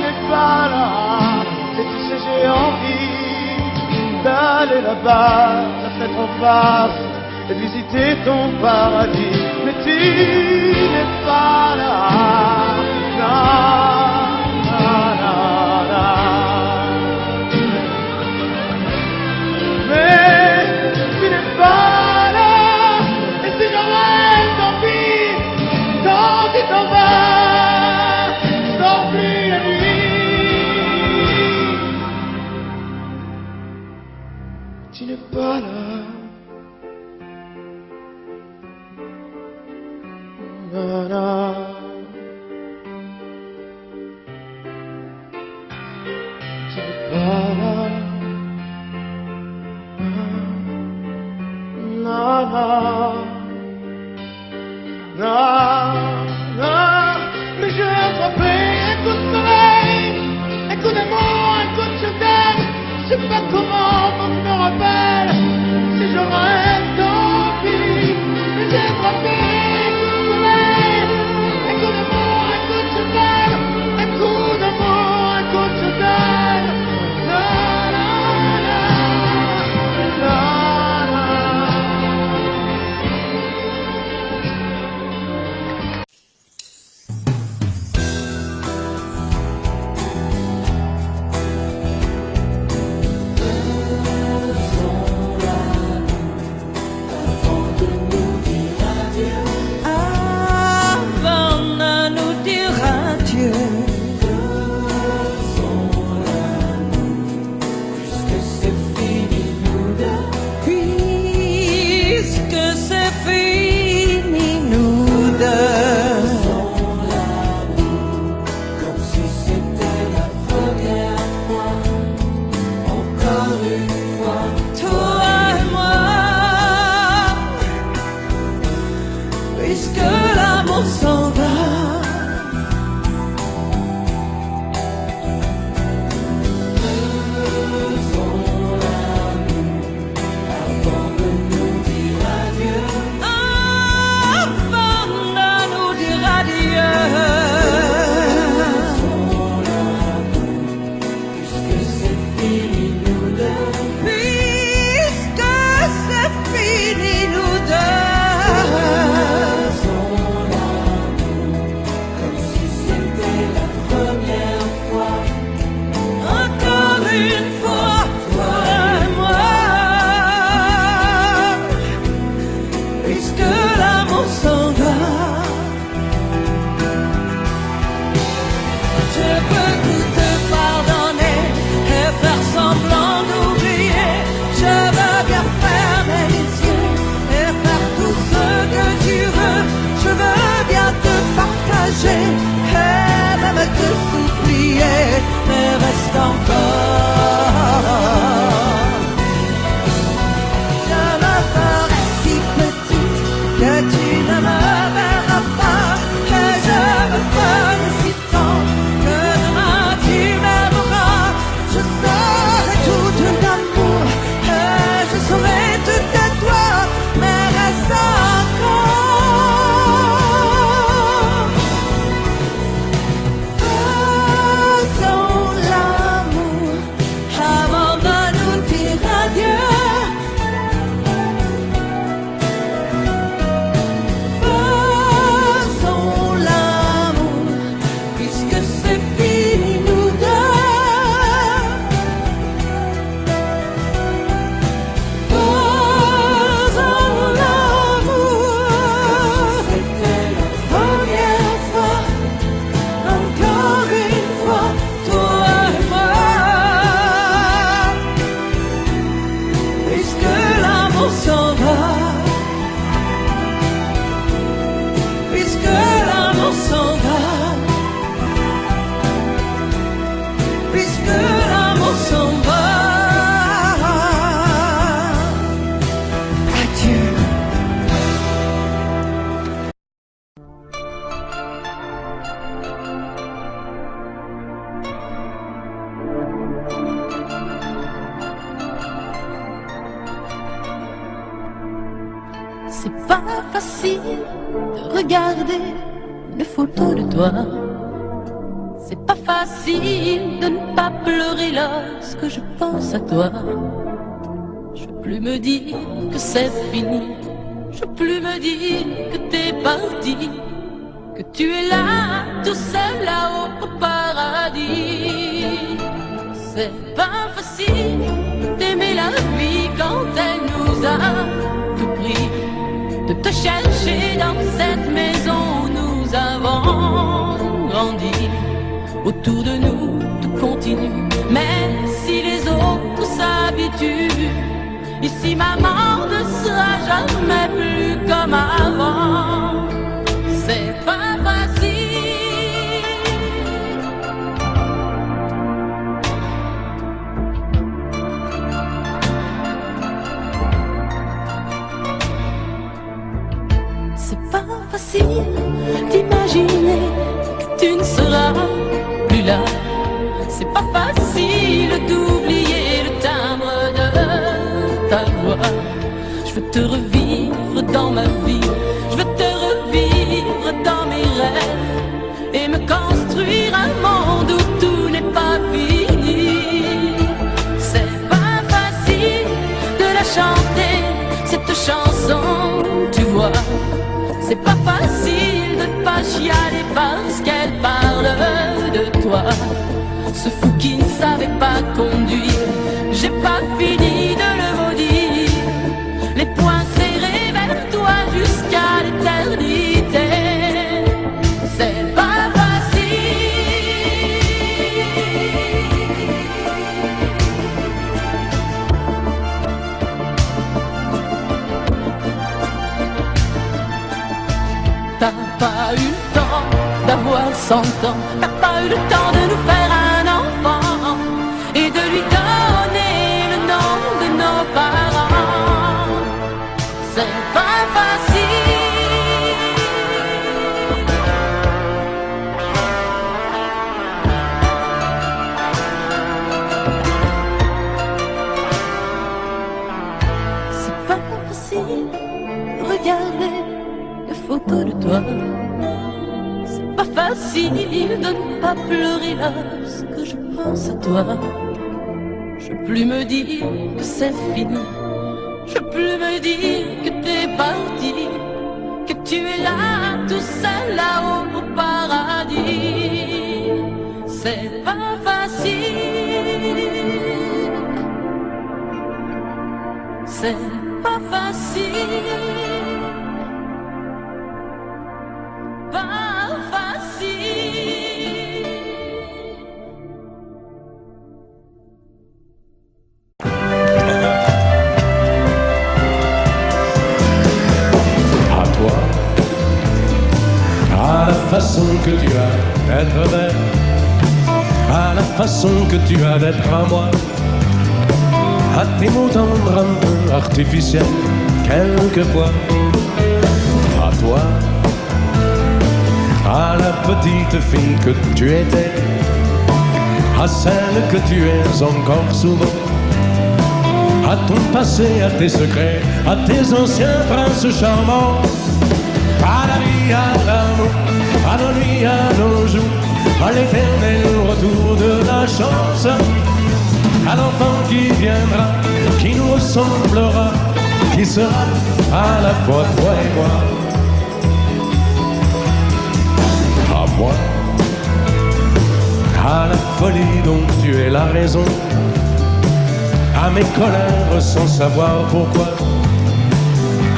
[SPEAKER 6] n'es pas là. Et tu sais, j'ai envie d'aller là-bas, la tête en face, et de visiter ton paradis. Mais tu n'es pas là. Non, non, non, non. Mais tu n'es pas là. Et si je rêve, tant pis. Quand tu t'en vas, je dors plus la nuit. Tu n'es pas là. Na, na. Tu n'es pas là. Na, na. Non, non, mais je vais attraper un coup de soleil, un coup d'amour, un coup de je t'aime. Je sais pas comment, on me rappelle. Si je rêve, tant pis. Mais j'ai attrapé un coup de soleil, un coup d'amour, un coup de je t'aime. Un coup d'amour, un coup de je t'aime. Non, non, non, non.
[SPEAKER 8] Faisons l'amour.
[SPEAKER 1] C'est pas facile de regarder une photo de toi. C'est pas facile de ne pas pleurer lorsque je pense à toi. Je peux plus me dire que c'est fini. Je peux plus me dire que t'es parti, que tu es là, tout seul là-haut au paradis. C'est pas facile d'aimer la vie quand elle nous a tout pris, de te chercher dans cette maison où nous avons grandi. Autour de nous tout continue, même si les autres s'habituent. Ici maman ne sera jamais plus comme avant. C'est pas facile. C'est pas facile d'imaginer que tu ne seras plus là. C'est pas facile d'oublier le timbre de ta voix. Je veux te revivre dans ma vie, je veux te revivre dans mes rêves et me construire un monde où tout n'est pas fini. C'est pas facile de la chanter, cette chanson, tu vois. C'est pas facile de ne pas chialer parce qu'elle parle de toi. Ce fou qui ne savait pas conduire, j'ai pas fini de le maudire. Les poings serrés vers toi jusqu'à l'éternité. C'est pas facile. T'as pas eu le temps d'avoir 100 ans, t'as pas eu le temps de nous faire un enfant et de lui donner le nom de nos parents. C'est pas facile. C'est pas facile de regarder les photos de toi. C'est pas facile de ne pas pleurer lorsque je pense à toi. Je peux plus me dire que c'est fini. Je peux plus me dire que t'es parti, que tu es là, tout seul là-haut au paradis. C'est pas facile. C'est pas facile. Pas facile.
[SPEAKER 9] À toi, à la façon que tu as d'être belle, à la façon que tu as d'être à moi, à tes mots tendres un peu artificiels quelquefois. À toi, à la petite fille que tu étais, à celle que tu es encore souvent, à ton passé, à tes secrets, à tes anciens princes charmants, à la vie, à l'amour, à nos nuits, à nos jours, à l'éternel retour de la chance, à l'enfant qui viendra, qui nous ressemblera, qui sera à la fois toi et moi. Moi, à la folie dont tu es la raison, à mes colères sans savoir pourquoi,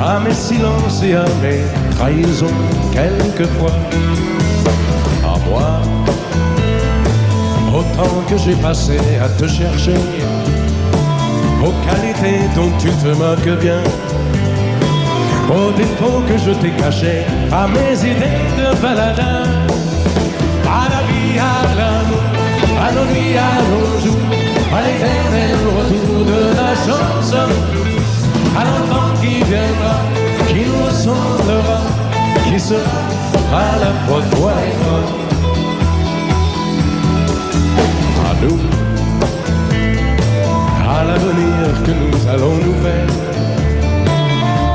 [SPEAKER 9] à mes silences et à mes trahisons quelquefois. À moi, au temps que j'ai passé à te chercher, aux qualités dont tu te moques bien, aux défauts que je t'ai cachés, à mes idées de baladin, à la vie, à l'amour, à nos nuits, à nos jours, à l'éternel retour de la chance, à l'enfant qui viendra, qui nous ressemblera, qui sera à la fois toi et moi. À nous, à l'avenir que nous allons nous faire,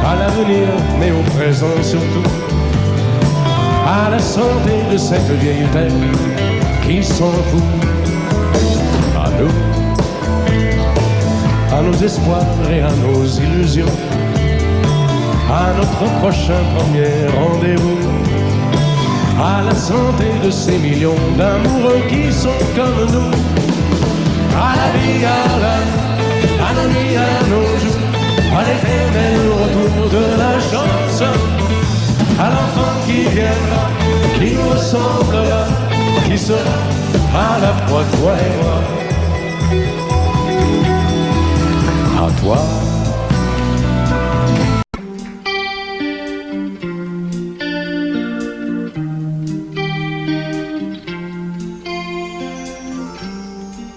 [SPEAKER 9] à l'avenir, mais raison surtout à la santé de cette vieille terre qui s'en fout. À nous, à nos espoirs et à nos illusions, à notre prochain premier rendez-vous, à la santé de ces millions d'amoureux qui sont comme nous, à la vie, à nos nuits, à nos jours, à l'éternel retour de la chance, à l'enfant qui viendra, qui nous ressemblera, qui sera à la fois toi et moi. À toi.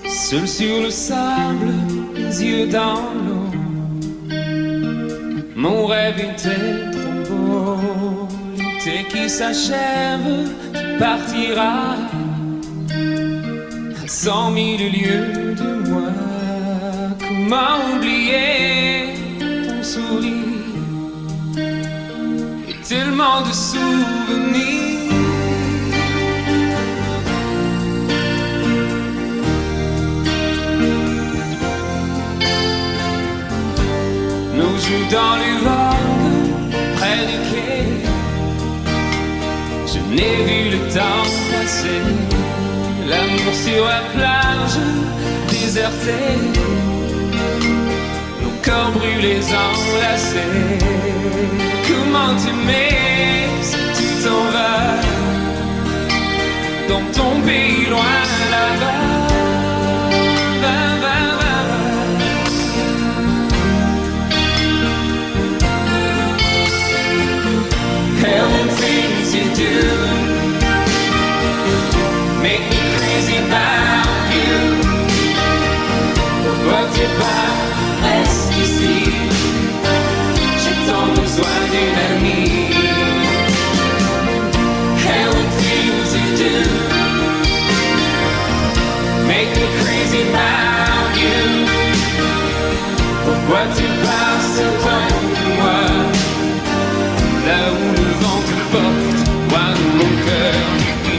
[SPEAKER 3] Seul sur le sable, les yeux dans l'eau, mon rêve était trop beau. L'été qui s'achève, tu partiras à 100 000 lieues de moi. Comment oublier ton sourire et tellement de souvenirs. Nous jouons dans les vagues près du quai. Je n'ai vu le temps passer. L'amour sur la plage désertée, nos corps brûlés enlacés. Comment t'aimer si tu t'en vas dans ton pays loin là-bas. Hell and things you do make me crazy about you. Pourquoi tu pars, reste ici. J'ai tant besoin d'une amie. Hell and things you do make me crazy about you. Pourquoi tu pars, c'est toi ou moi. Là où le vent te porte, loin de mon cœur qui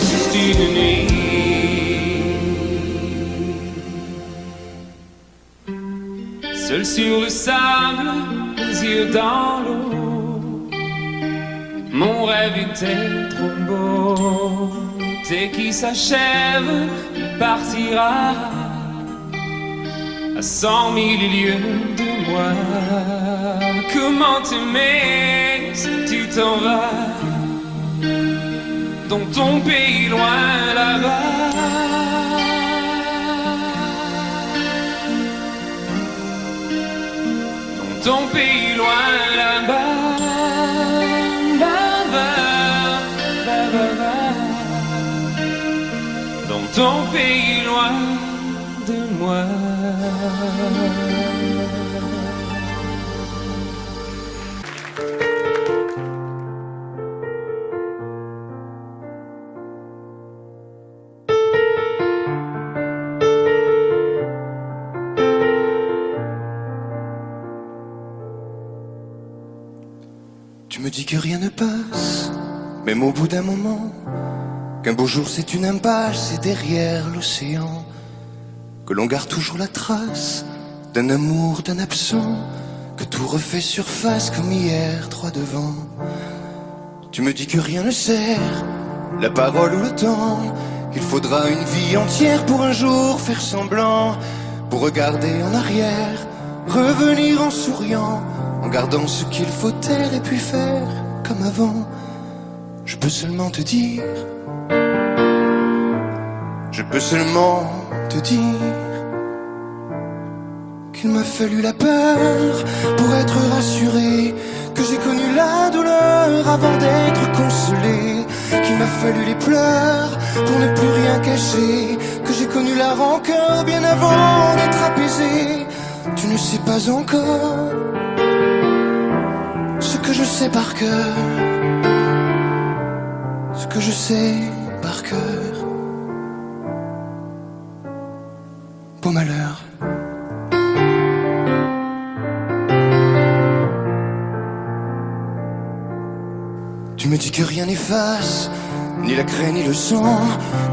[SPEAKER 3] juste une nuit. Seul sur le sable, les yeux dans l'eau, mon rêve était trop beau. L'été qui s'achève, il partira à 100 000 lieues de moi. Comment t'aimer si tu t'en vas dans ton pays loin là-bas. Dans ton pays loin là-bas. Dans ton pays loin de moi.
[SPEAKER 2] Tu me dis que rien ne passe, même au bout d'un moment, qu'un beau jour c'est une impasse et derrière l'océan, que l'on garde toujours la trace d'un amour, d'un absent, que tout refait surface comme hier, droit devant. Tu me dis que rien ne sert, la parole ou le temps, qu'il faudra une vie entière pour un jour faire semblant, pour regarder en arrière, revenir en souriant, en gardant ce qu'il faut taire et puis faire comme avant. Je peux seulement te dire, je peux seulement te dire qu'il m'a fallu la peur pour être rassuré, que j'ai connu la douleur avant d'être consolé, qu'il m'a fallu les pleurs pour ne plus rien cacher, que j'ai connu la rancœur bien avant d'être apaisé. Tu ne sais pas encore ce que je sais par cœur, ce que je sais par cœur. Beau malheur. Tu me dis que rien n'efface, ni la craie ni le sang,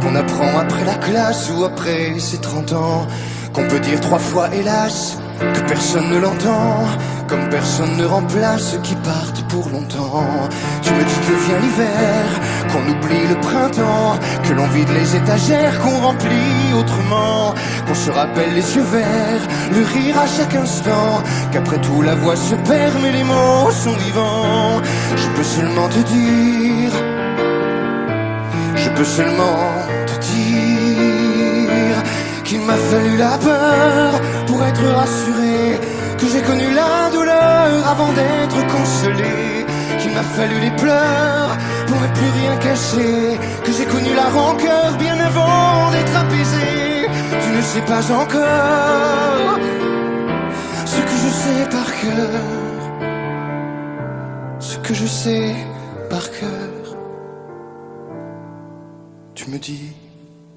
[SPEAKER 2] qu'on apprend après la classe ou après ses 30 ans, qu'on peut dire 3 fois hélas, que personne ne l'entend, comme personne ne remplace ceux qui partent pour longtemps. Tu me dis que vient l'hiver, qu'on oublie le printemps, que l'on vide les étagères, qu'on remplit autrement, qu'on se rappelle les yeux verts, le rire à chaque instant, qu'après tout la voix se perd mais les mots sont vivants. Je peux seulement te dire, je peux seulement te dire qu'il m'a fallu la peur pour être rassuré, que j'ai connu la douleur avant d'être consolé, qu'il m'a fallu les pleurs pour ne plus rien cacher, que j'ai connu la rancœur bien avant d'être apaisé. Tu ne sais pas encore ce que je sais par cœur, ce que je sais par cœur. Tu me dis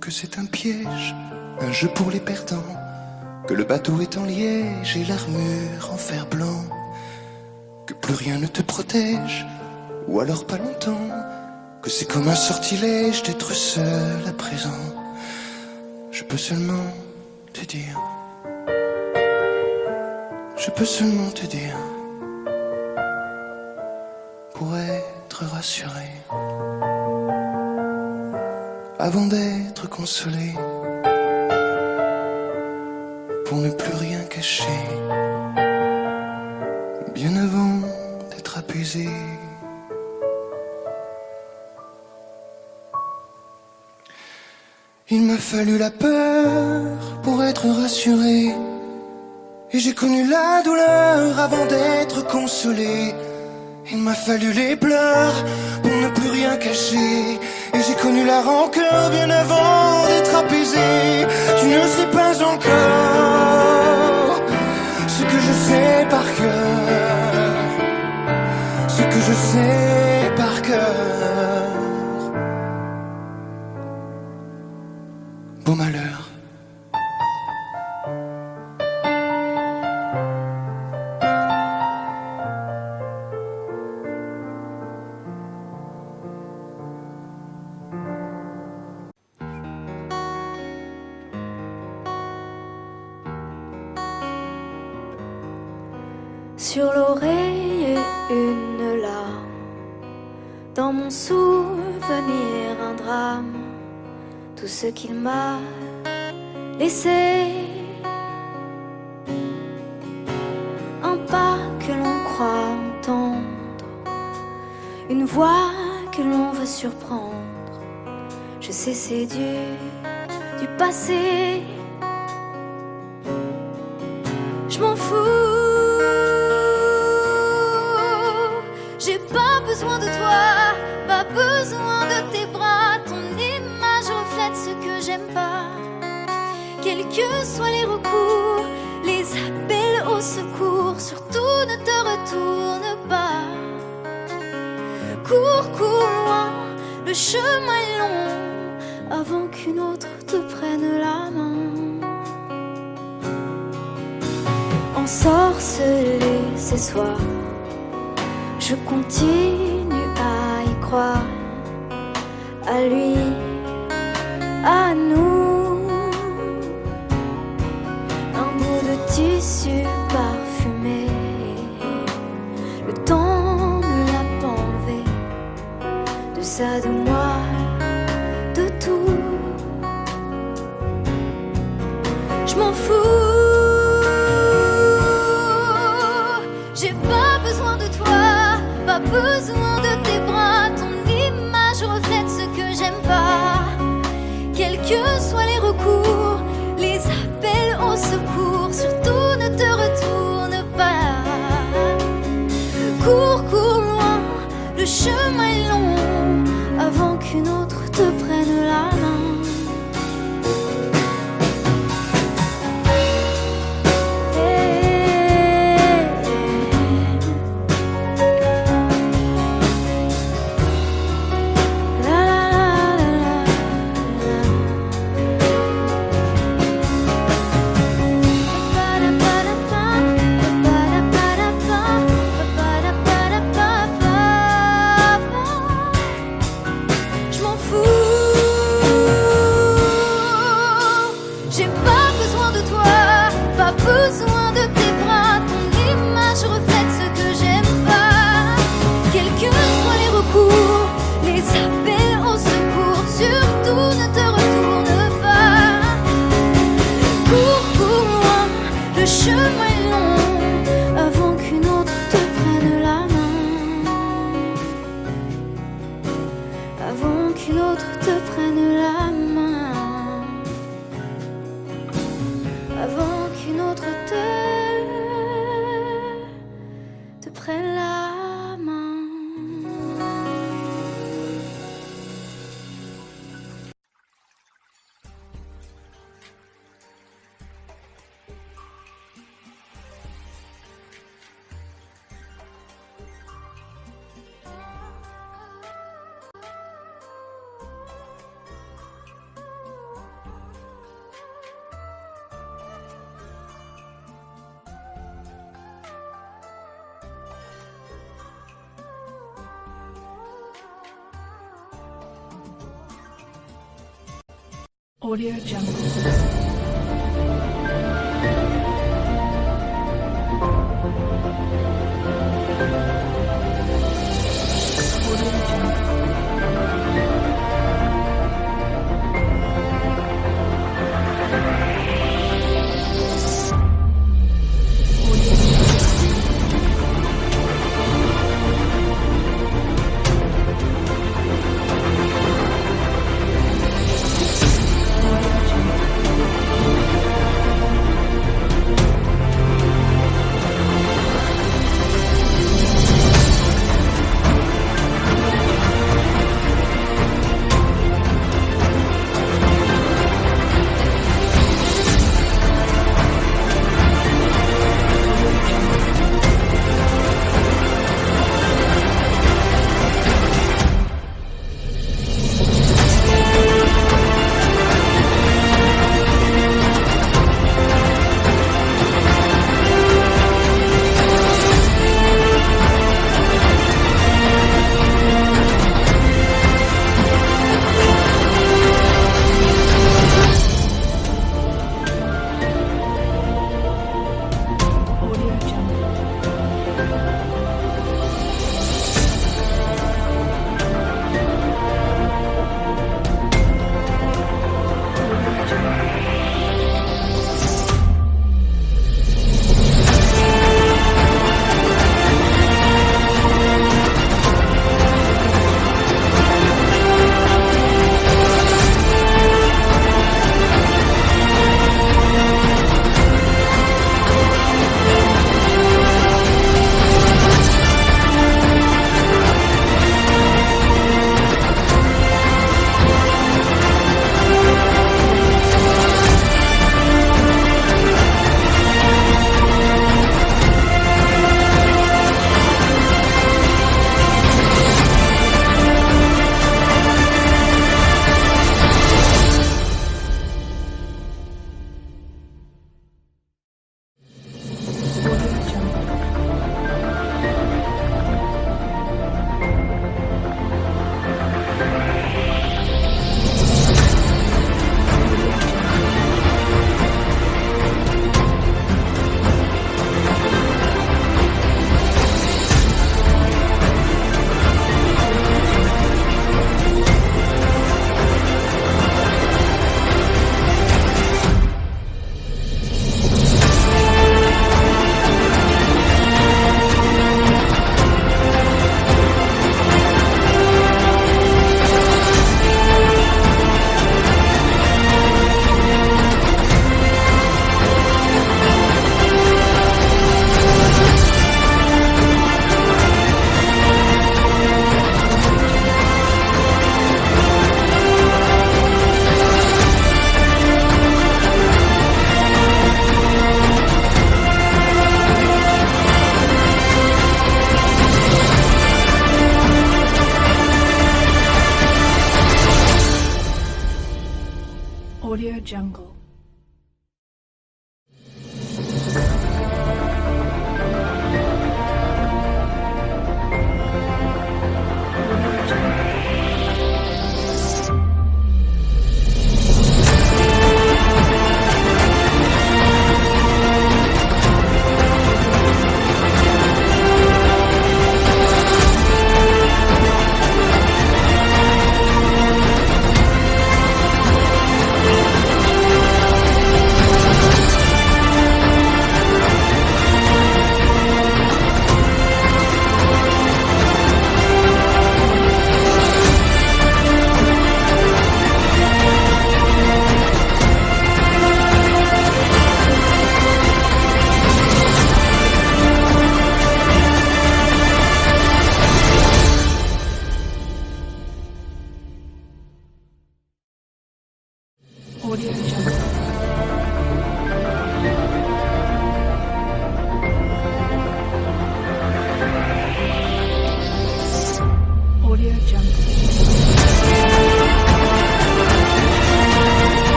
[SPEAKER 2] que c'est un piège, un jeu pour les perdants, que le bateau est en liège et l'armure en fer blanc, que plus rien ne te protège, ou alors pas longtemps, que c'est comme un sortilège d'être seul à présent. Je peux seulement te dire, je peux seulement te dire, pour être rassuré, avant d'être consolé, pour ne plus rien cacher, bien avant d'être apaisé. Il m'a fallu la peur pour être rassuré, et j'ai connu la douleur avant d'être consolé. Il m'a fallu les pleurs pour ne plus rien cacher, et j'ai connu la rancœur bien avant d'être apaisé. Tu ne sais pas encore ce que je sais par cœur, ce que je sais par cœur. Beau malheur.
[SPEAKER 5] Sur l'oreille une larme, dans mon souvenir un drame, tout ce qu'il m'a laissé, un pas que l'on croit entendre, une voix que l'on veut surprendre. Je sais c'est du passé, je m'en fous. J'ai pas besoin de toi, pas besoin de tes bras. Ton image reflète ce que j'aime pas. Quels que soient les recours, les appels au secours, surtout ne te retourne pas. Cours, cours loin, le chemin est long, avant qu'une autre te prenne la main. Ensorcelé ces soirs, je continue à y croire, à lui, à nous. Un bout de tissu parfumé, le temps ne l'a pas enlevé, de ça, de moi, de tout. Je m'en fous.
[SPEAKER 1] besoin de tes bras, ton image reflète ce que j'aime pas. Quels que soient les recours, les appels au secours, surtout ne te retourne pas. Cours loin, le chemin est long, avant qu'une autre te prenne la main. Avant qu'une autre te prenne la main. Avant qu'une autre te prenne la main.
[SPEAKER 10] Audio Jungle.